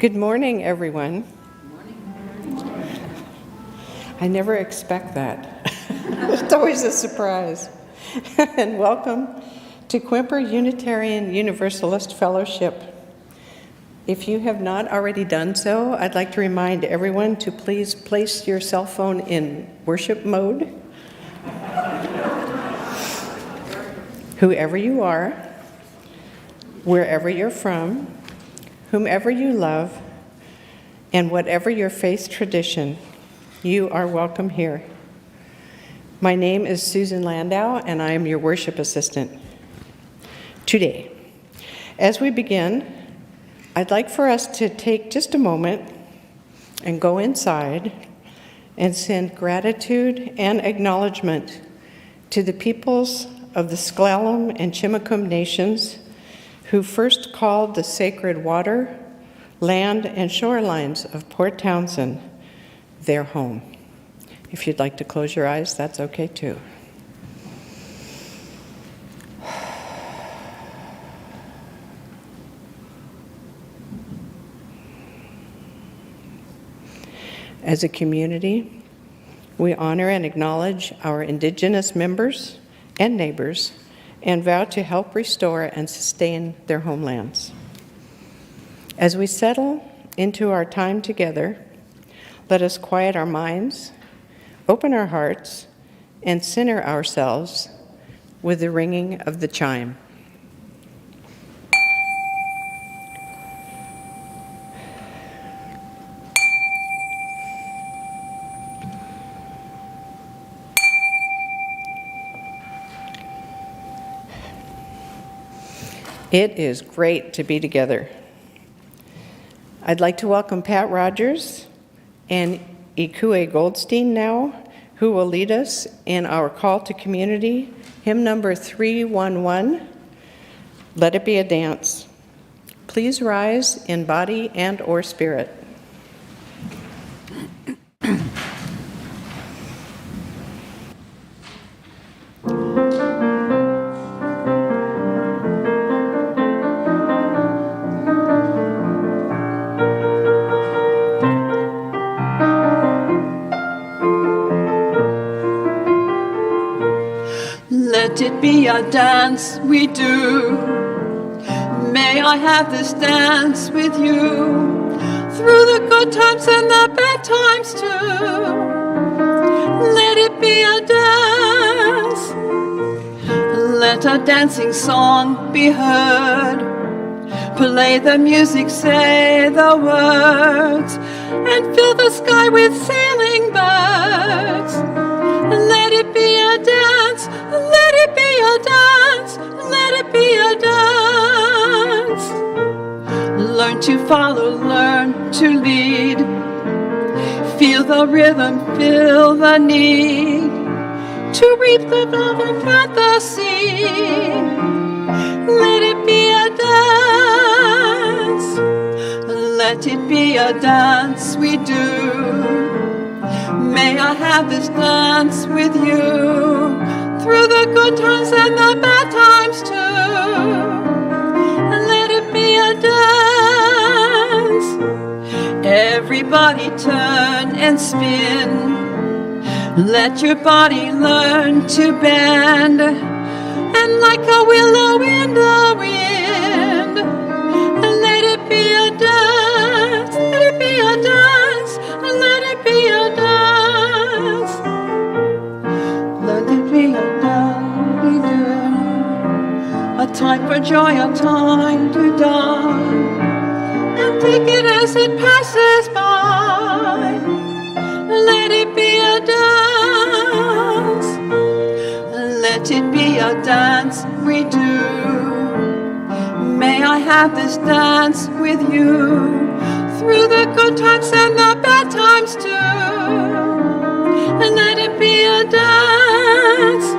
Good morning, everyone. I never expect that. It's always a surprise. And welcome to Quimper Unitarian Universalist Fellowship. If you have not already done so, I'd like to remind everyone to please place your cell phone in worship mode. Whoever you are, wherever you're from, whomever you love, and whatever your faith tradition, you are welcome here. My name is Susan Landau, and I am your worship assistant. Today, as we begin, I'd like for us to take just a moment and go inside and send gratitude and acknowledgement to the peoples of the S'Klallam and Chimacum nations who first called the sacred water, land, and shorelines of Port Townsend their home. If you'd like to close your eyes, that's okay too. As a community, we honor and acknowledge our Indigenous members and neighbors and vow to help restore and sustain their homelands. As we settle into our time together, let us quiet our minds, open our hearts, and center ourselves with the ringing of the chime. It is great to be together. I'd like to welcome Pat Rodgers and Ikue Goldstein now, who will lead us in our call to community, hymn number 311, Let It Be a Dance. Please rise in body and or spirit. Let it be a dance we do. May I have this dance with you through the good times and the bad times too. Let it be a dance. Let a dancing song be heard. Play the music, say the words, and fill the sky with sailing birds. Let it be a dance. Let it be a dance. Let it be a dance. Learn to follow, learn to lead. Feel the rhythm, feel the need to reap the love and plant the seed. Let it be a dance. Let it be a dance we do. May I have this dance with you through the good times and the bad times too. Let it be a dance. Everybody turn and spin. Let your body learn to bend. And like a willow in the wind, let it be a dance. Let it be a dance. Let it be a dance. Let it be a dance we do. A time for joy, a time to die. And take it as it passes by. Let it be a dance. Let it be a dance we do. May I have this dance with you through the good times and the bad times too. And let it be a dance.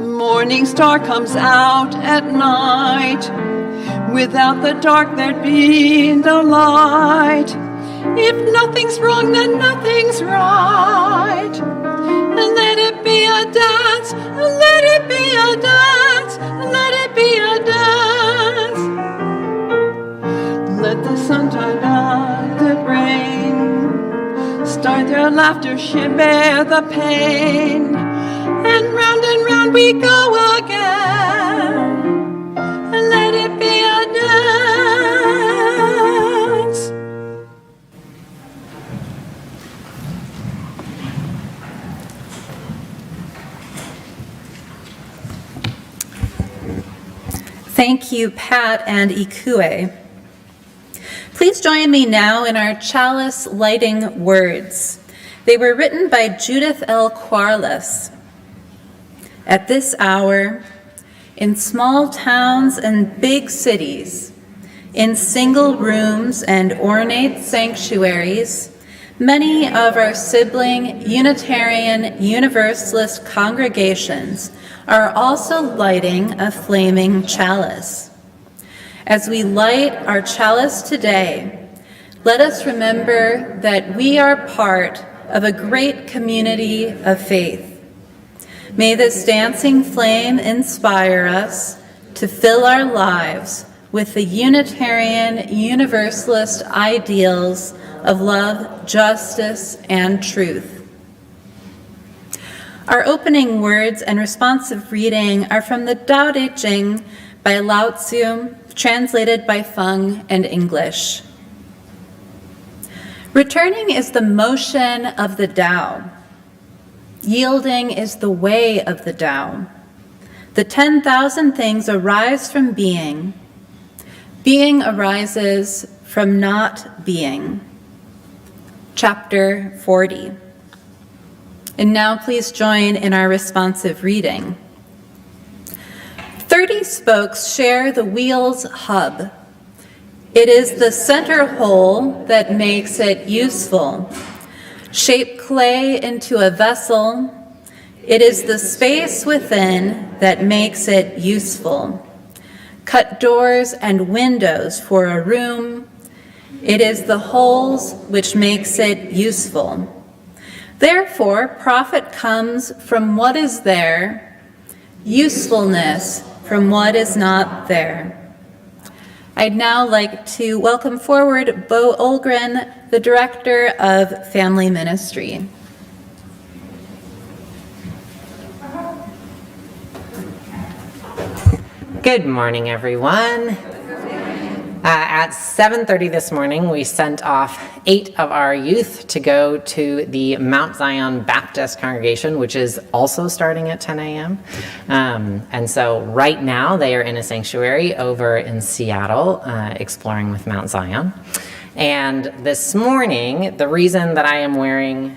Morning star comes out at night. Without the dark there'd be no light. If nothing's wrong, then nothing's right. And let it be a dance. Let it be a dance. Let it be a dance. Let the sun to bear the pain. And round we go again. And let it be a dance. Thank you, Pat and Ikue. Please join me now in our chalice lighting words. They were written by Judith L. Quarles. At this hour, in small towns and big cities, in single rooms and ornate sanctuaries, many of our sibling Unitarian Universalist congregations are also lighting a flaming chalice. As we light our chalice today, let us remember that we are part of a great community of faith. May this dancing flame inspire us to fill our lives with the Unitarian Universalist ideals of love, justice, and truth. Our opening words and responsive reading are from the Tao Te Ching by Lao Tzu, translated by Feng and English. Returning is the motion of the Tao. Yielding is the way of the Tao. The 10,000 things arise from being. Being arises from not being. Chapter 40. And now please join in our responsive reading. 30 spokes share the wheel's hub. It is the center hole that makes it useful. Shape clay into a vessel. It is the space within that makes it useful. Cut doors and windows for a room. It is the holes which makes it useful. Therefore, profit comes from what is there, usefulness from what is not there. I'd now like to welcome forward Bo Olgren, the Director of Family Ministry. Good morning, everyone. At 7:30 this morning, we sent off 8 of our youth to go to the Mount Zion Baptist congregation, which is also starting at 10 a.m. And so right now they are in a sanctuary over in Seattle, exploring with Mount Zion. And this morning, the reason that I am wearing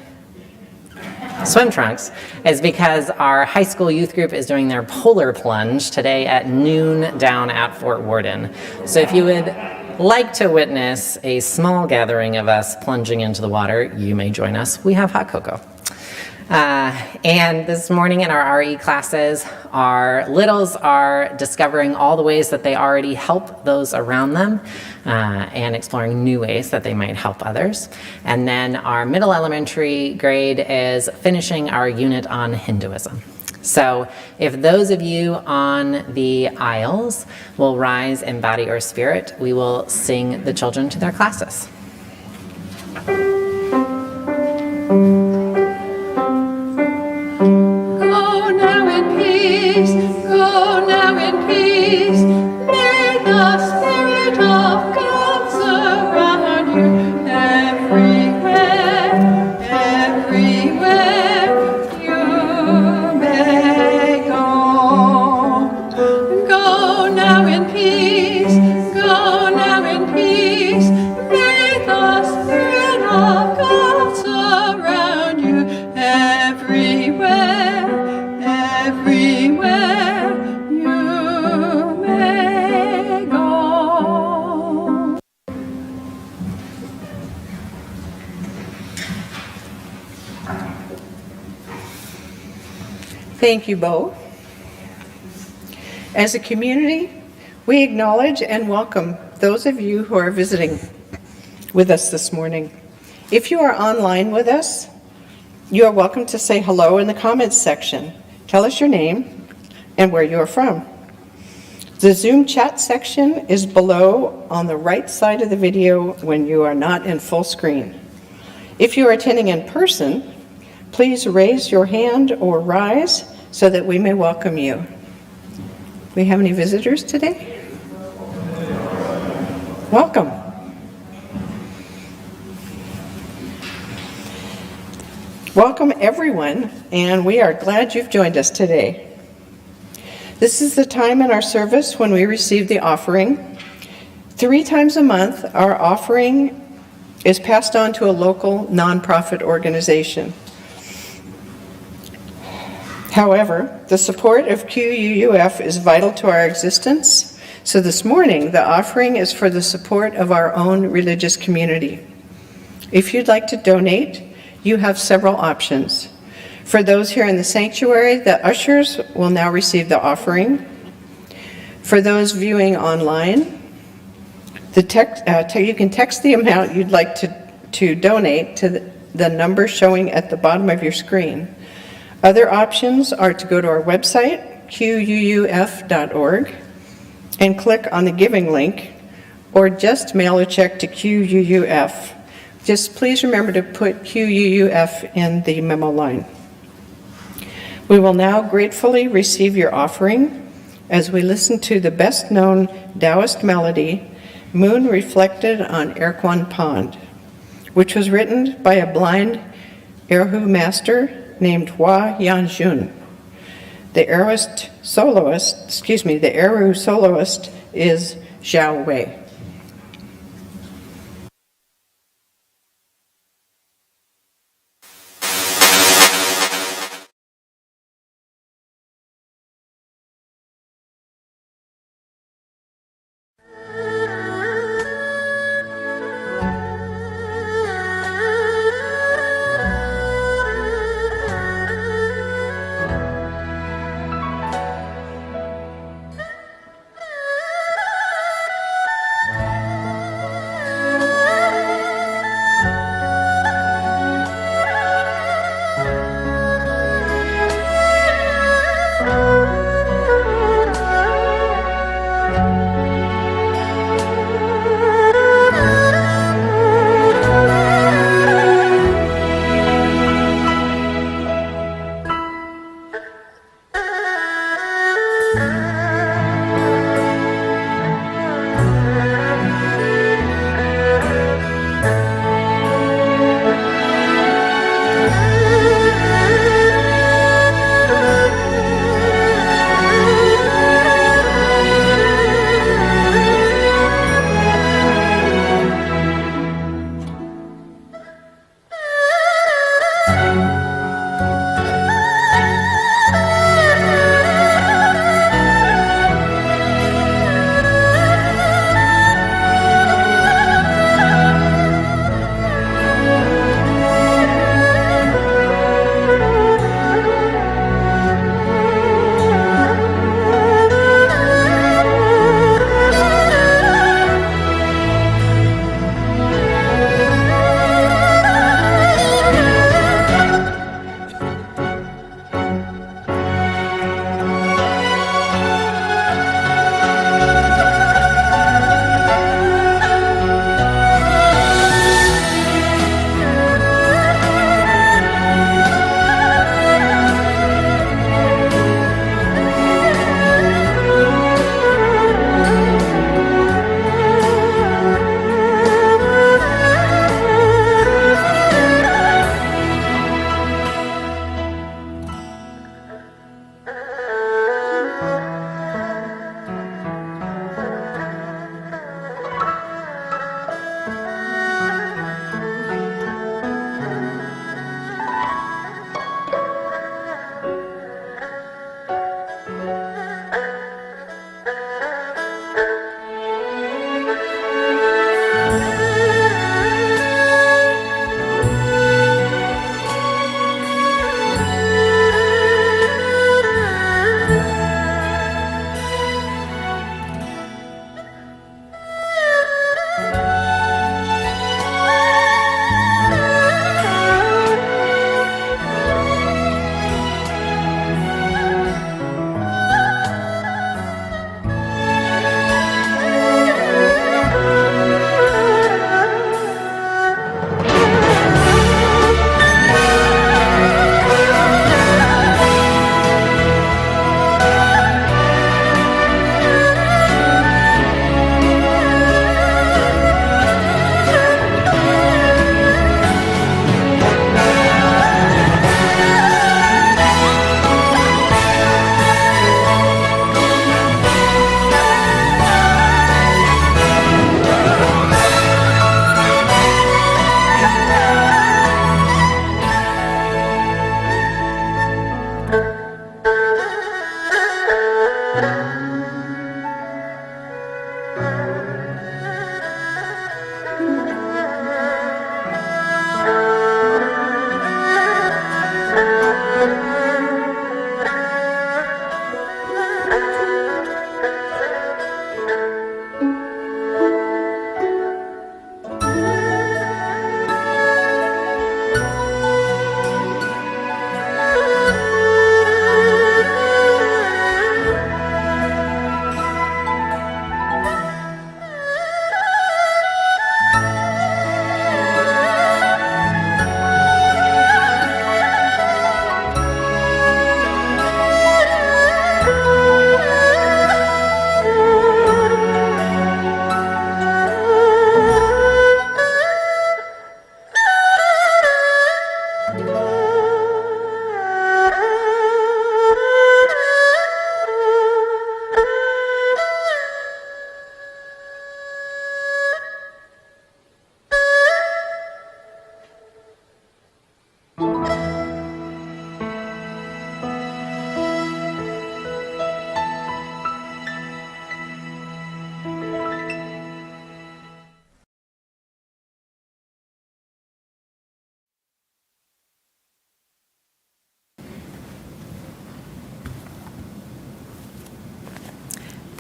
swim trunks is because our high school youth group is doing their polar plunge today at noon down at Fort Worden. So if you would like to witness a small gathering of us plunging into the water, you may join us. We have hot cocoa. And this morning in our RE classes, our littles are discovering all the ways that they already help those around them and exploring new ways that they might help others. And then our middle elementary grade is finishing our unit on Hinduism. So if those of you on the aisles will rise in body or spirit, we will sing the children to their classes. Go now in peace. May the Spirit of God surround you everywhere, everywhere you may go. Go now in peace. Go now in peace. May the Spirit of God surround you everywhere, everywhere. Thank you, Bo. As a community, we acknowledge and welcome those of you who are visiting with us this morning. If you are online with us, you are welcome to say hello in the comments section. Tell us your name and where you are from. The Zoom chat section is below on the right side of the video when you are not in full screen. If you are attending in person, please raise your hand or rise so that we may welcome you. We have any visitors today? Welcome. Welcome everyone, and we are glad you've joined us today. This is the time in our service when we receive the offering. 3 times a month, our offering is passed on to a local nonprofit organization. However, the support of QUUF is vital to our existence, so this morning the offering is for the support of our own religious community. If you'd like to donate, you have several options. For those here in the sanctuary, the ushers will now receive the offering. For those viewing online, you can text the amount you'd like to donate to the number showing at the bottom of your screen. Other options are to go to our website, quuuf.org, and click on the giving link, or just mail a check to QUUF. Just please remember to put QUUF in the memo line. We will now gratefully receive your offering as we listen to the best-known Taoist melody, Moon Reflected on Erquan Pond, which was written by a blind Erhu master named Hua Yan-jun. The Erhu soloist is Zhou Wei.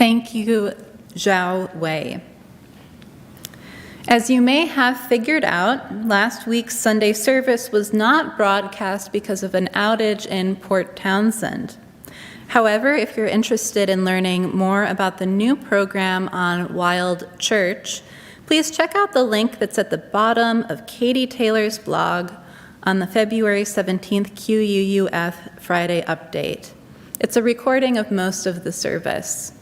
Thank you, Zhou Wei. As you may have figured out, last week's Sunday service was not broadcast because of an outage in Port Townsend. However, if you're interested in learning more about the new program on Wild Church, please check out the link that's at the bottom of Katie Taylor's blog on the February 17th QUUF Friday update. It's a recording of most of the service.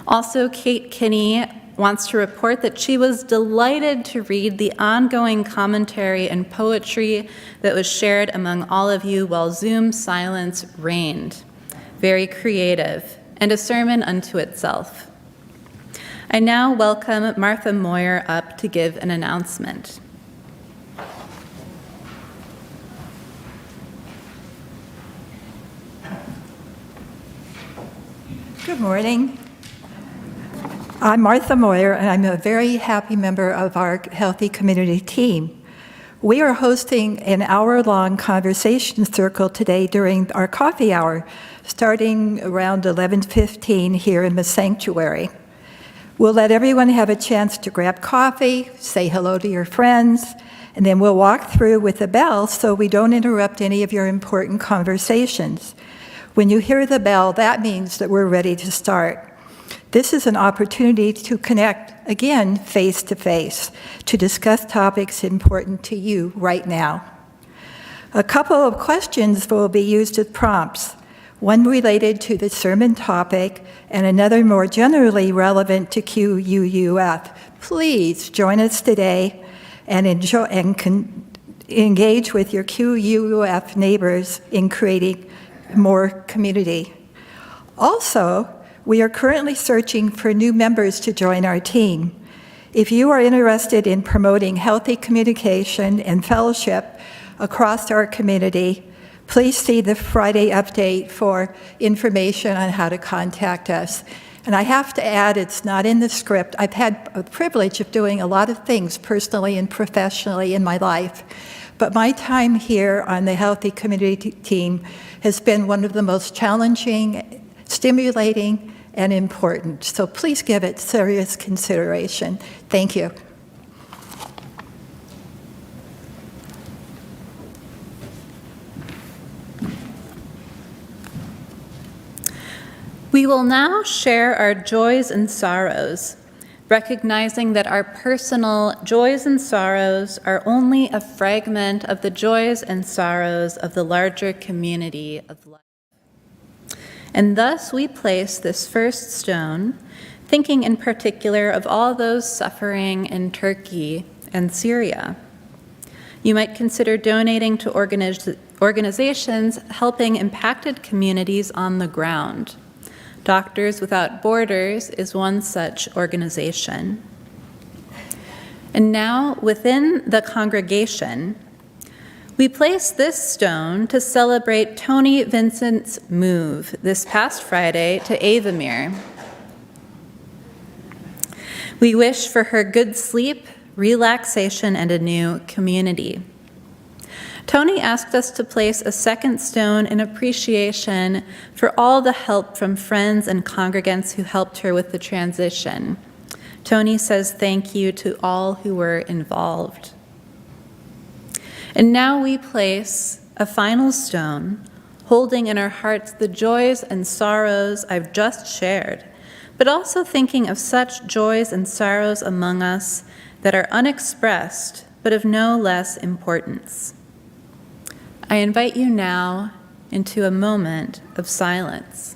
Also, Kate Kinney wants to report that she was delighted to read the ongoing commentary and poetry that was shared among all of you while Zoom silence reigned. Very creative, and a sermon unto itself. I now welcome Martha Moyer up to give an announcement. Good morning. I'm Martha Moyer, and I'm a very happy member of our Healthy Community team. We are hosting an hour-long conversation circle today during our coffee hour, starting around 11:15 here in the sanctuary. We'll let everyone have a chance to grab coffee, say hello to your friends, and then we'll walk through with a bell so we don't interrupt any of your important conversations. When you hear the bell, that means that we're ready to start. This is an opportunity to connect, again, face to face, to discuss topics important to you right now. A couple of questions will be used as prompts, one related to the sermon topic and another more generally relevant to QUUF. Please join us today and engage with your QUUF neighbors in creating more community. Also, we are currently searching for new members to join our team. If you are interested in promoting healthy communication and fellowship across our community, please see the Friday update for information on how to contact us. And I have to add, it's not in the script. I've had the privilege of doing a lot of things personally and professionally in my life. But my time here on the Healthy Community team has been one of the most challenging, stimulating, and important. So please give it serious consideration. Thank you. We will now share our joys and sorrows, recognizing that our personal joys and sorrows are only a fragment of the joys and sorrows of the larger community of life. And thus we place this first stone, thinking in particular of all those suffering in Turkey and Syria. You might consider donating to organizations helping impacted communities on the ground. Doctors Without Borders is one such organization. And now, within the congregation, we place this stone to celebrate Tony Vincent's move this past Friday to Avamere. We wish for her good sleep, relaxation, and a new community. Tony asked us to place a second stone in appreciation for all the help from friends and congregants who helped her with the transition. Tony says thank you to all who were involved. And now we place a final stone, holding in our hearts the joys and sorrows I've just shared, but also thinking of such joys and sorrows among us that are unexpressed, but of no less importance. I invite you now into a moment of silence.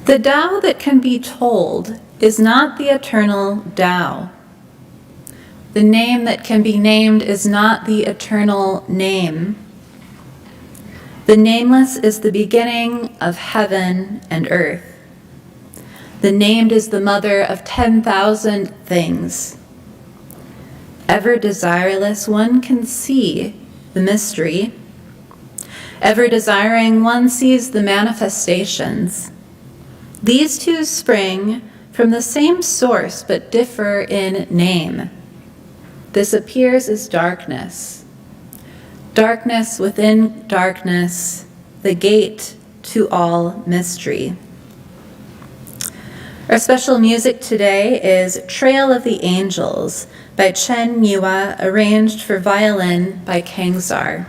The Tao that can be told is not the eternal Tao. The name that can be named is not the eternal name. The nameless is the beginning of heaven and earth. The named is the mother of 10,000 things. Ever desireless, one can see the mystery. Ever desiring, one sees the manifestations. These two spring from the same source but differ in name. This appears as darkness. Darkness within darkness, the gate to all mystery. Our special music today is Trail of the Angels by Chen Yue, arranged for violin by Kangsar.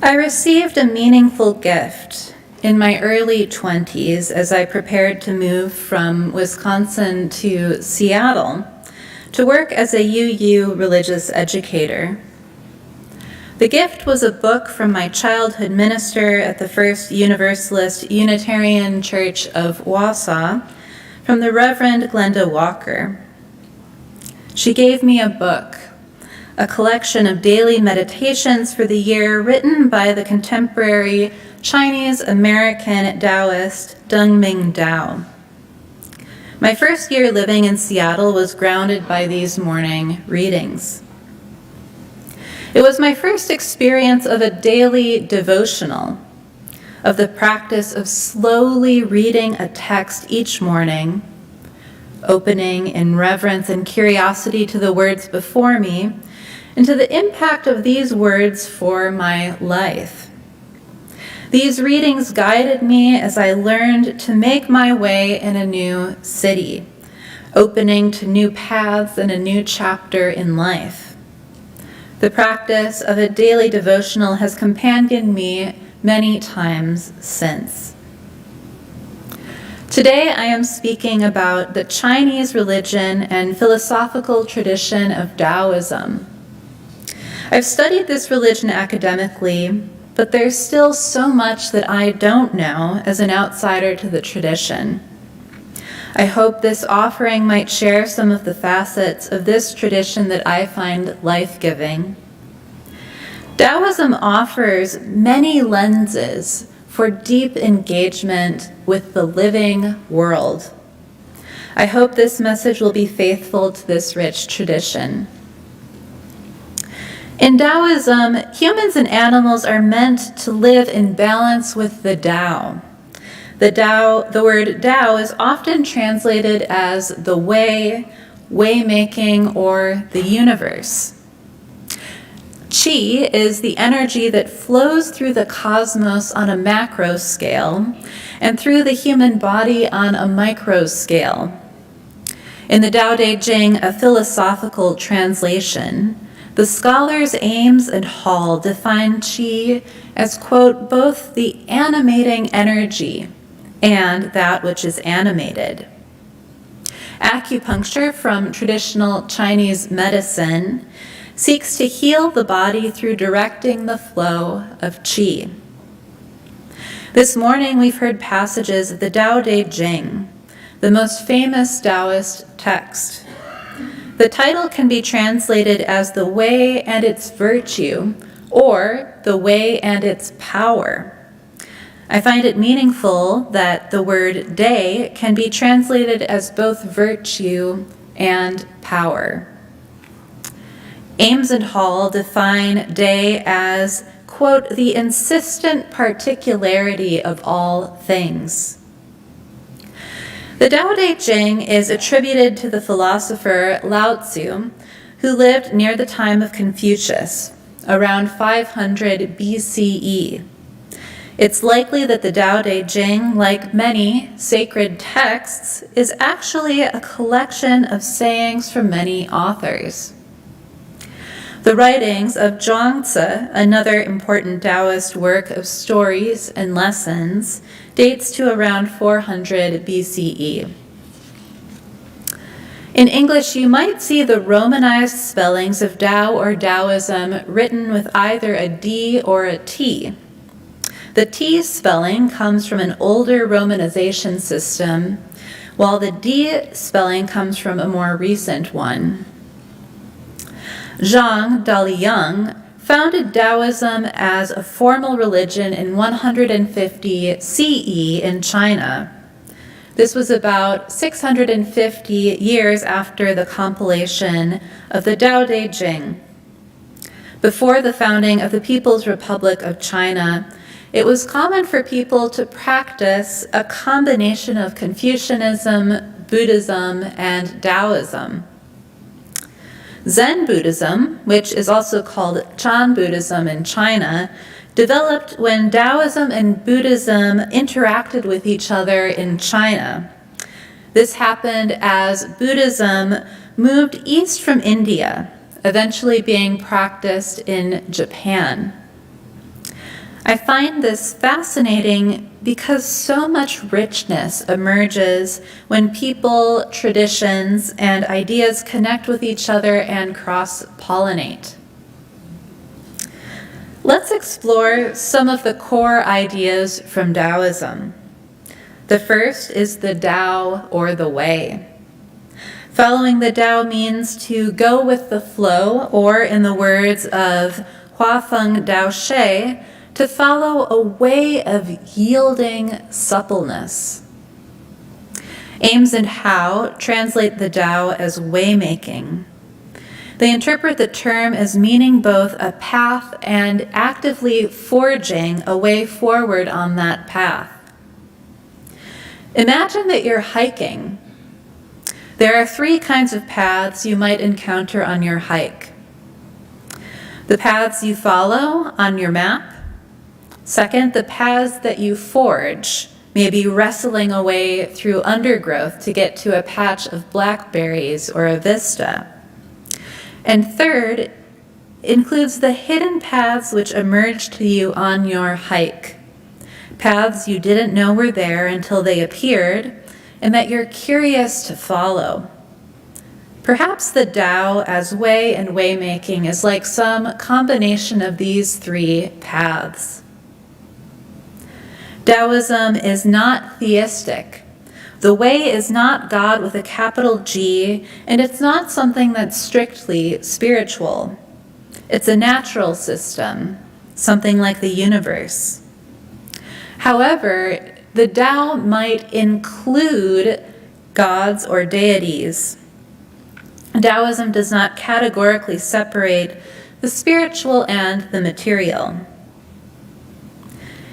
I received a meaningful gift in my early 20s as I prepared to move from Wisconsin to Seattle to work as a UU religious educator. The gift was a book from my childhood minister at the First Universalist Unitarian Church of Wausau, from the Reverend Glenda Walker. She gave me a book, a collection of daily meditations for the year written by the contemporary Chinese-American Taoist Dengming Dao. My first year living in Seattle was grounded by these morning readings. It was my first experience of a daily devotional, of the practice of slowly reading a text each morning, opening in reverence and curiosity to the words before me, and to the impact of these words for my life. These readings guided me as I learned to make my way in a new city, opening to new paths and a new chapter in life. The practice of a daily devotional has companioned me many times since. Today I am speaking about the Chinese religion and philosophical tradition of Taoism. I've studied this religion academically, but there's still so much that I don't know as an outsider to the tradition. I hope this offering might share some of the facets of this tradition that I find life-giving. Taoism offers many lenses for deep engagement with the living world. I hope this message will be faithful to this rich tradition. In Taoism, humans and animals are meant to live in balance with the Tao. The word Tao is often translated as the way, way-making, or the universe. Qi is the energy that flows through the cosmos on a macro scale and through the human body on a micro scale. In the Tao Te Ching, a philosophical translation, the scholars Ames and Hall define Qi as, quote, both the animating energy and that which is animated. Acupuncture from traditional Chinese medicine seeks to heal the body through directing the flow of Qi. This morning we've heard passages of the Tao Te Ching, the most famous Taoist text. The title can be translated as the way and its virtue, or the way and its power. I find it meaningful that the word day can be translated as both virtue and power. Ames and Hall define day as, quote, the insistent particularity of all things. The Tao Te Ching is attributed to the philosopher Lao Tzu, who lived near the time of Confucius, around 500 BCE. It's likely that the Tao Te Ching, like many sacred texts, is actually a collection of sayings from many authors. The writings of Zhuangzi, another important Taoist work of stories and lessons, dates to around 400 BCE. In English, you might see the Romanized spellings of Tao or Taoism written with either a D or a T. The T spelling comes from an older Romanization system, while the D spelling comes from a more recent one. Zhang Daliang founded Taoism as a formal religion in 150 CE in China. This was about 650 years after the compilation of the Tao Te Ching. Before the founding of the People's Republic of China, it was common for people to practice a combination of Confucianism, Buddhism, and Taoism. Zen Buddhism, which is also called Chan Buddhism in China, developed when Taoism and Buddhism interacted with each other in China. This happened as Buddhism moved east from India, eventually being practiced in Japan. I find this fascinating because so much richness emerges when people, traditions, and ideas connect with each other and cross-pollinate. Let's explore some of the core ideas from Taoism. The first is the Tao, or the way. Following the Tao means to go with the flow, or in the words of Hua Feng Dao She, to follow a way of yielding suppleness. Ames and Howe translate the Tao as waymaking. They interpret the term as meaning both a path and actively forging a way forward on that path. Imagine that you're hiking. There are 3 kinds of paths you might encounter on your hike. The paths you follow on your map. Second, the paths that you forge, maybe wrestling away through undergrowth to get to a patch of blackberries or a vista. And third, includes the hidden paths which emerge to you on your hike. Paths you didn't know were there until they appeared, and that you're curious to follow. Perhaps the Tao as way and waymaking is like some combination of these 3 paths. Taoism is not theistic. The way is not God with a capital G, and it's not something that's strictly spiritual. It's a natural system, something like the universe. However, the Tao might include gods or deities. Taoism does not categorically separate the spiritual and the material.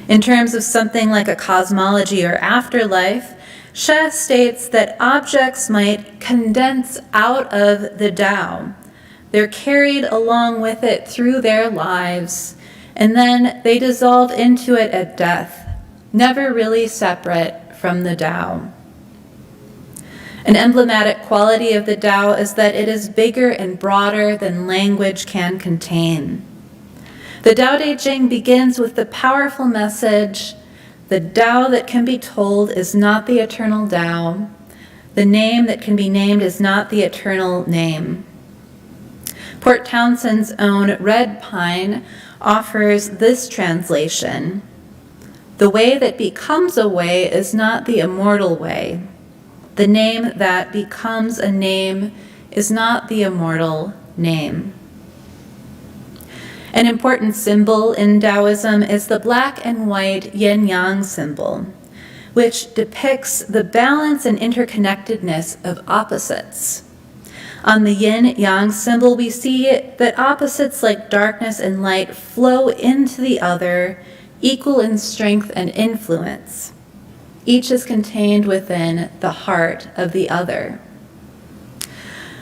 In terms of something like a cosmology or afterlife, She states that objects might condense out of the Tao. They're carried along with it through their lives, and then they dissolve into it at death, never really separate from the Tao. An emblematic quality of the Tao is that it is bigger and broader than language can contain. The Tao Te Ching begins with the powerful message, the Tao that can be told is not the eternal Tao. The name that can be named is not the eternal name. Port Townsend's own Red Pine offers this translation. The way that becomes a way is not the immortal way. The name that becomes a name is not the immortal name. An important symbol in Taoism is the black and white yin-yang symbol, which depicts the balance and interconnectedness of opposites. On the yin-yang symbol, we see that opposites like darkness and light flow into the other, equal in strength and influence. Each is contained within the heart of the other.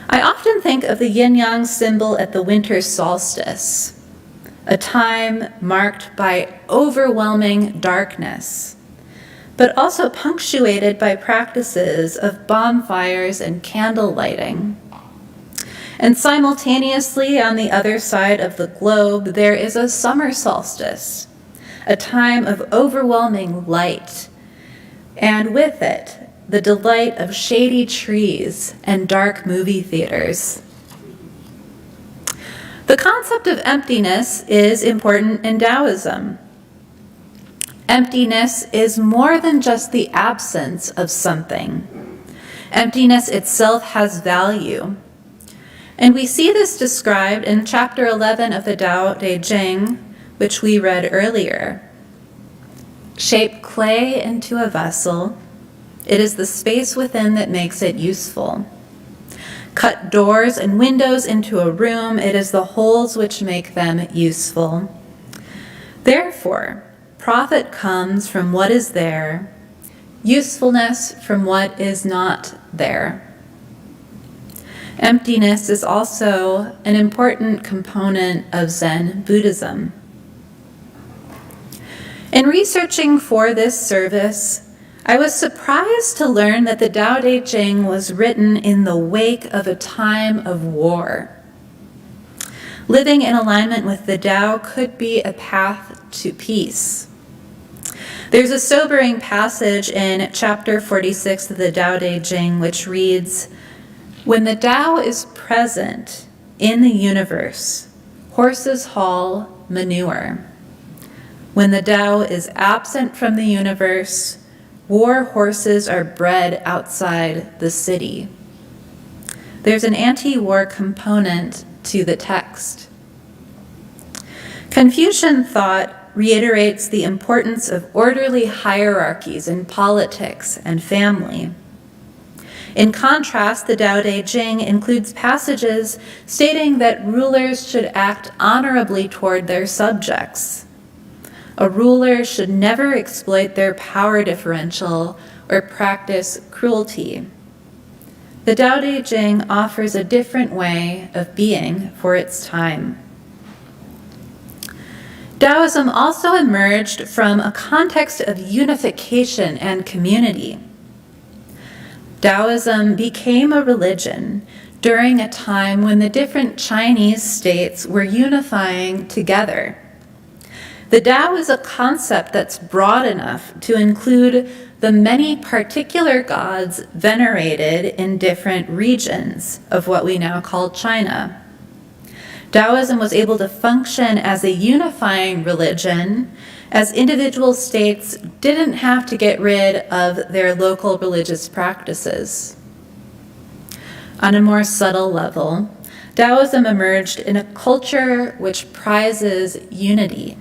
I often think of the yin-yang symbol at the winter solstice, a time marked by overwhelming darkness, but also punctuated by practices of bonfires and candle lighting. And simultaneously, on the other side of the globe, there is a summer solstice, a time of overwhelming light, and with it, the delight of shady trees and dark movie theaters. The concept of emptiness is important in Taoism. Emptiness is more than just the absence of something. Emptiness itself has value. And we see this described in chapter 11 of the Tao Te Ching, which we read earlier. Shape clay into a vessel. It is the space within that makes it useful. Cut doors and windows into a room. It is the holes which make them useful. Therefore, profit comes from what is there, usefulness from what is not there. Emptiness is also an important component of Zen Buddhism. In researching for this service, I was surprised to learn that the Tao Te Ching was written in the wake of a time of war. Living in alignment with the Tao could be a path to peace. There's a sobering passage in chapter 46 of the Tao Te Ching which reads, "When the Tao is present in the universe, horses haul manure. When the Tao is absent from the universe, war horses are bred outside the city." There's an anti-war component to the text. Confucian thought reiterates the importance of orderly hierarchies in politics and family. In contrast, the Tao Te Ching includes passages stating that rulers should act honorably toward their subjects. A ruler should never exploit their power differential or practice cruelty. The Tao Te Ching offers a different way of being for its time. Taoism also emerged from a context of unification and community. Taoism became a religion during a time when the different Chinese states were unifying together. The Tao is a concept that's broad enough to include the many particular gods venerated in different regions of what we now call China. Taoism was able to function as a unifying religion, as individual states didn't have to get rid of their local religious practices. On a more subtle level, Taoism emerged in a culture which prizes unity.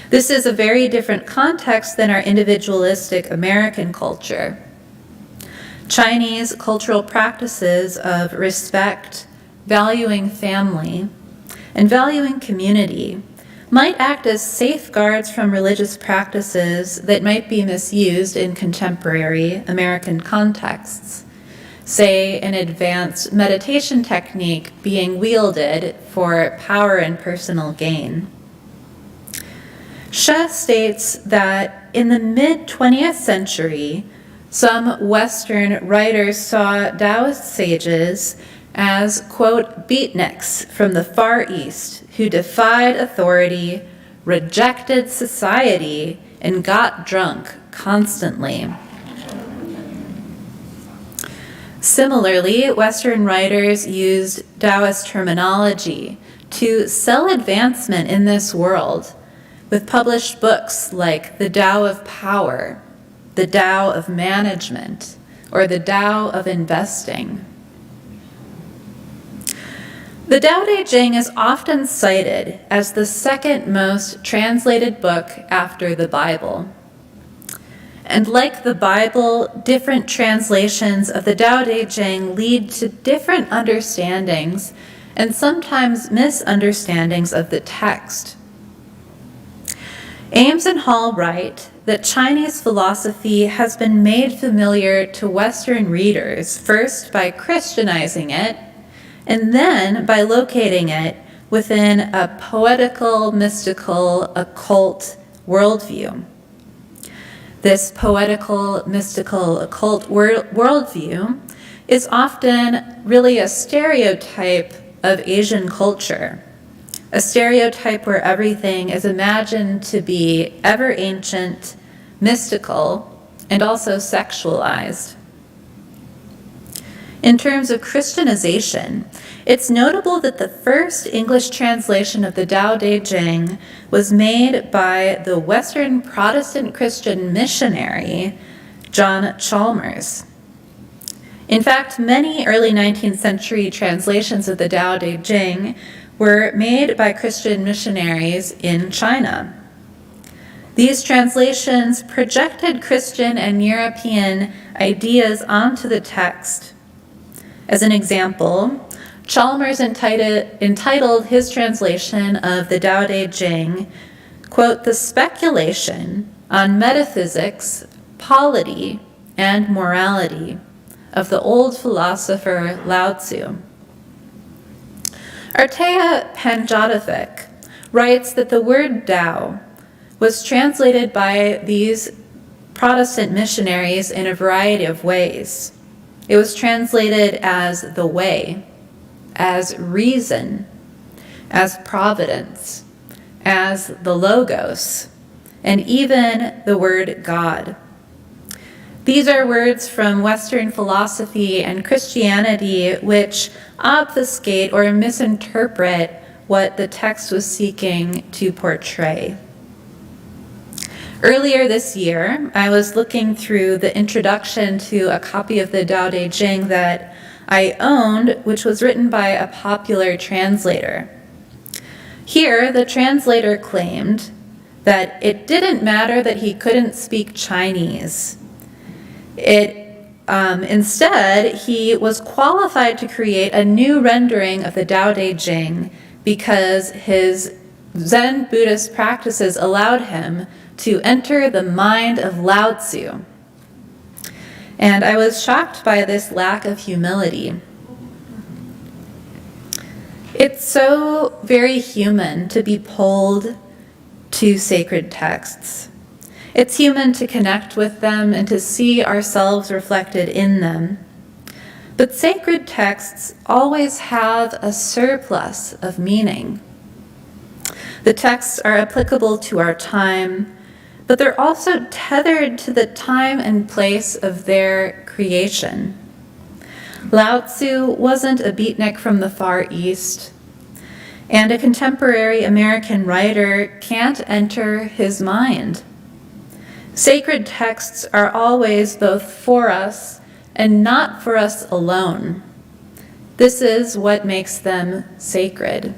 This is a very different context than our individualistic American culture. Chinese cultural practices of respect, valuing family, and valuing community might act as safeguards from religious practices that might be misused in contemporary American contexts. Say, an advanced meditation technique being wielded for power and personal gain. She states that in the mid-20th century, some Western writers saw Taoist sages as, quote, beatniks from the Far East who defied authority, rejected society, and got drunk constantly. Similarly, Western writers used Taoist terminology to sell advancement in this world with published books like The Tao of Power, The Tao of Management, or The Tao of Investing. The Tao Te Ching is often cited as the second most translated book after the Bible. And like the Bible, different translations of the Tao Te Ching lead to different understandings and sometimes misunderstandings of the text. Ames and Hall write that Chinese philosophy has been made familiar to Western readers first by Christianizing it, and then by locating it within a poetical, mystical, occult worldview. This poetical, mystical, occult worldview is often really a stereotype of Asian culture, a stereotype where everything is imagined to be ever ancient, mystical, and also sexualized. In terms of Christianization, it's notable that the first English translation of the Tao Te Ching was made by the Western Protestant Christian missionary, John Chalmers. In fact, many early 19th century translations of the Tao Te Ching were made by Christian missionaries in China. These translations projected Christian and European ideas onto the text. As an example, Chalmers entitled his translation of the Tao Te Ching, quote, "The Speculation on Metaphysics, Polity, and Morality of the Old Philosopher Lao Tzu." Artea Panjatovic writes that the word Tao was translated by these Protestant missionaries in a variety of ways. It was translated as the way, as reason, as providence, as the Logos, and even the word God. These are words from Western philosophy and Christianity which obfuscate or misinterpret what the text was seeking to portray. Earlier this year, I was looking through the introduction to a copy of the Tao Te Ching that I owned, which was written by a popular translator. Here, the translator claimed that it didn't matter that he couldn't speak Chinese. Instead, he was qualified to create a new rendering of the Tao Te Ching because his Zen Buddhist practices allowed him to enter the mind of Lao Tzu. And I was shocked by this lack of humility. It's so very human to be pulled to sacred texts. It's human to connect with them and to see ourselves reflected in them. But sacred texts always have a surplus of meaning. The texts are applicable to our time, but they're also tethered to the time and place of their creation. Lao Tzu wasn't a beatnik from the Far East, and a contemporary American writer can't enter his mind. Sacred texts are always both for us and not for us alone. This is what makes them sacred.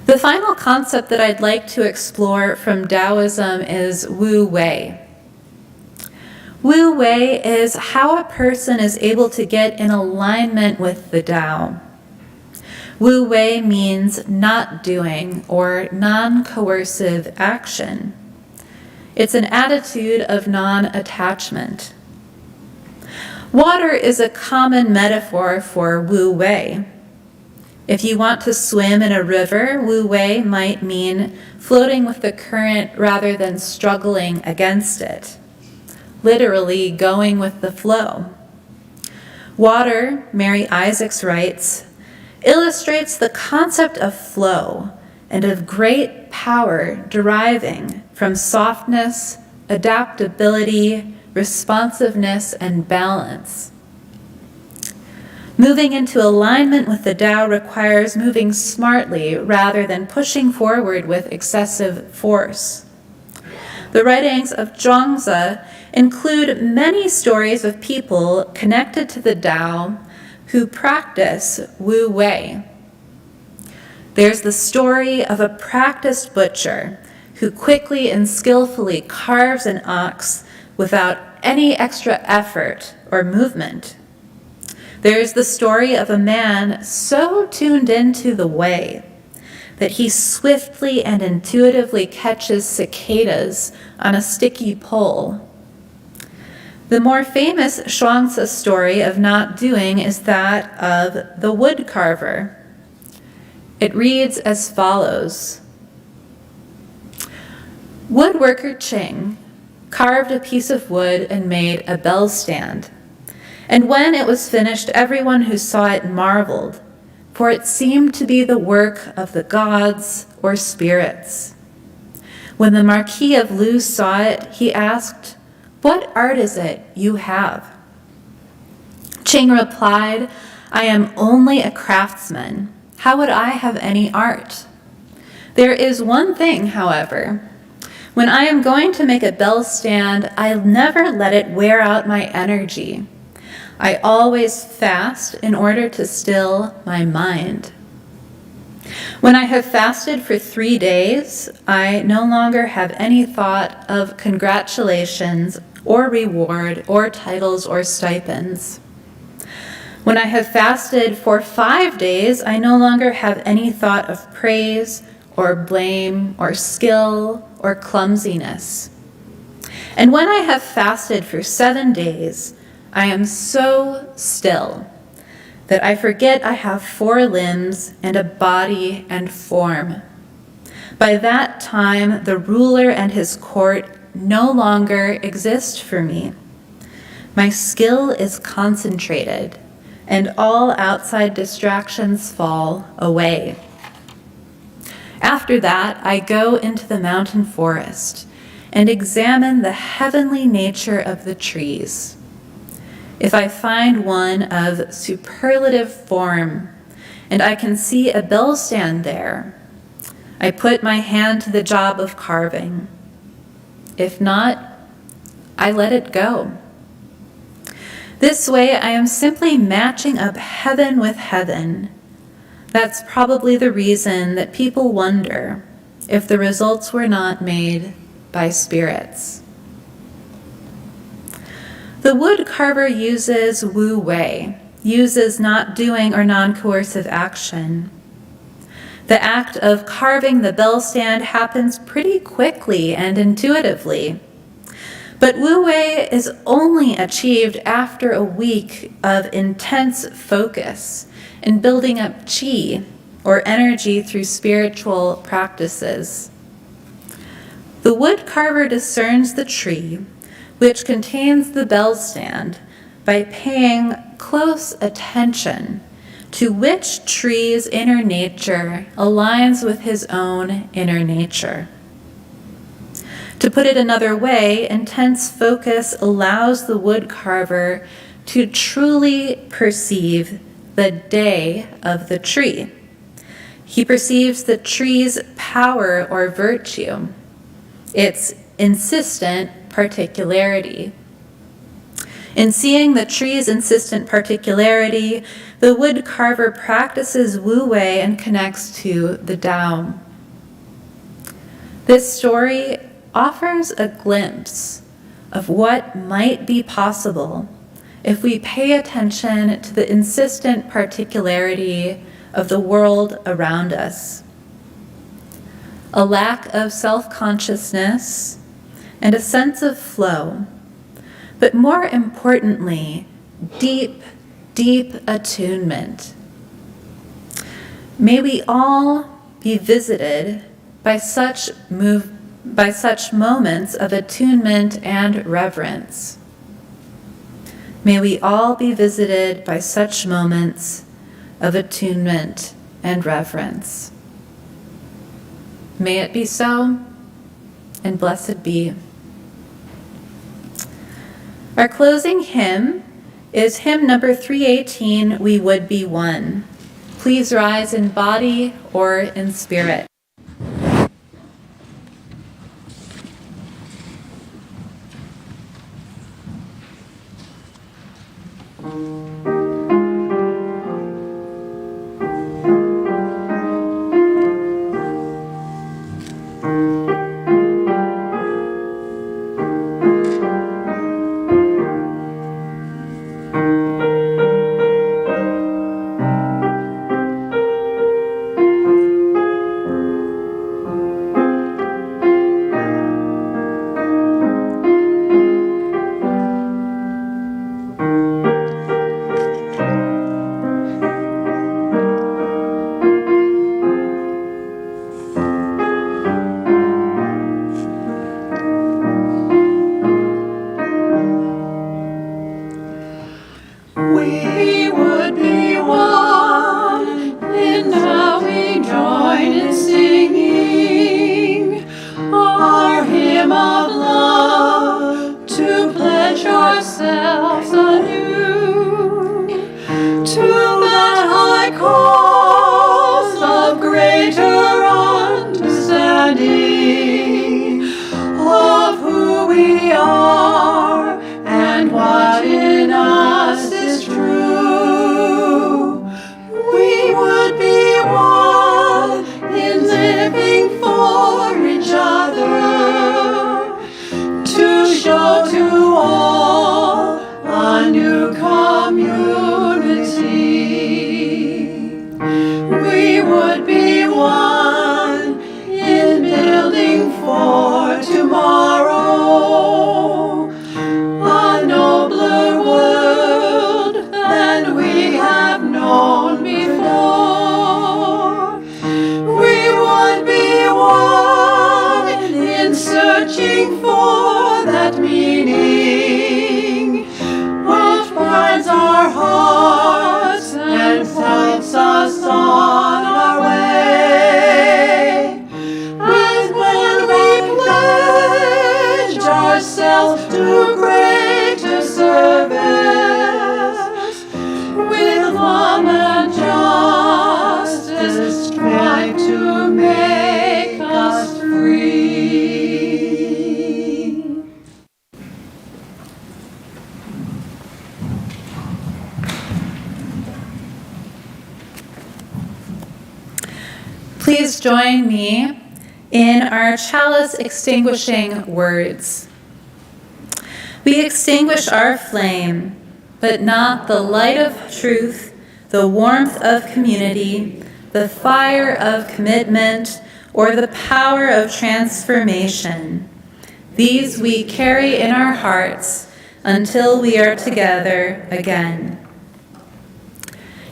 The final concept that I'd like to explore from Taoism is Wu Wei. Wu Wei is how a person is able to get in alignment with the Tao. Wu Wei means not doing or non-coercive action. It's an attitude of non-attachment. Water is a common metaphor for Wu Wei. If you want to swim in a river, Wu Wei might mean floating with the current rather than struggling against it. Literally going with the flow. Water, Mary Isaacs writes, illustrates the concept of flow and of great power deriving from softness, adaptability, responsiveness, and balance. Moving into alignment with the Tao requires moving smartly rather than pushing forward with excessive force. The writings of Zhuangzi include many stories of people connected to the Tao who practice Wu Wei. There's the story of a practiced butcher who quickly and skillfully carves an ox without any extra effort or movement. There's the story of a man so tuned into the way that he swiftly and intuitively catches cicadas on a sticky pole. The more famous Zhuangzi story of not doing is that of the wood carver. It reads as follows. Woodworker Ching carved a piece of wood and made a bell stand. And when it was finished, everyone who saw it marveled, for it seemed to be the work of the gods or spirits. When the Marquis of Lu saw it, he asked, "What art is it you have?" Ching replied, "I am only a craftsman. How would I have any art? There is one thing, however. When I am going to make a bell stand, I'll never let it wear out my energy. I always fast in order to still my mind. When I have fasted for 3 days, I no longer have any thought of congratulations or reward or titles or stipends. When I have fasted for 5 days, I no longer have any thought of praise or blame or skill or clumsiness. And when I have fasted for 7 days, I am so still that I forget I have 4 limbs and a body and form. By that time, the ruler and his court no longer exist for me. My skill is concentrated, and all outside distractions fall away. After that, I go into the mountain forest and examine the heavenly nature of the trees. If I find one of superlative form, and I can see a bell stand there, I put my hand to the job of carving. If not, I let it go. This way, I am simply matching up heaven with heaven. That's probably the reason that people wonder if the results were not made by spirits. The wood carver uses Wu Wei, uses not doing or non-coercive action. The act of carving the bell stand happens pretty quickly and intuitively. But Wu Wei is only achieved after a week of intense focus in building up qi, or energy, through spiritual practices. The wood carver discerns the tree, which contains the bell stand, by paying close attention to which tree's inner nature aligns with his own inner nature. To put it another way, intense focus allows the wood carver to truly perceive the day of the tree. He perceives the tree's power or virtue, its insistent particularity. In seeing the tree's insistent particularity, the wood carver practices Wu Wei and connects to the Tao. This story offers a glimpse of what might be possible if we pay attention to the insistent particularity of the world around us. A lack of self-consciousness and a sense of flow, but more importantly, deep, deep attunement. May we all be visited by such moments of attunement and reverence. May we all be visited by such moments of attunement and reverence. May it be so, and blessed be. Our closing hymn is hymn number 318, We Would Be One. Please rise in body or in spirit. For tomorrow, Please join me in our chalice extinguishing words. We extinguish our flame, but not the light of truth, the warmth of community, the fire of commitment, or the power of transformation. These we carry in our hearts until we are together again.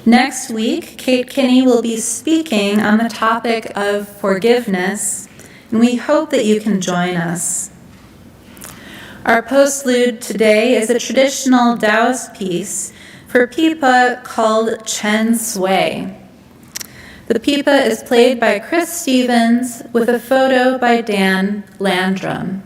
Next week, Kate Kinney will be speaking on the topic of forgiveness, and we hope that you can join us. Our postlude today is a traditional Taoist piece for pipa called Chen Sui. The pipa is played by Chris Stevens with a photo by Dan Landrum.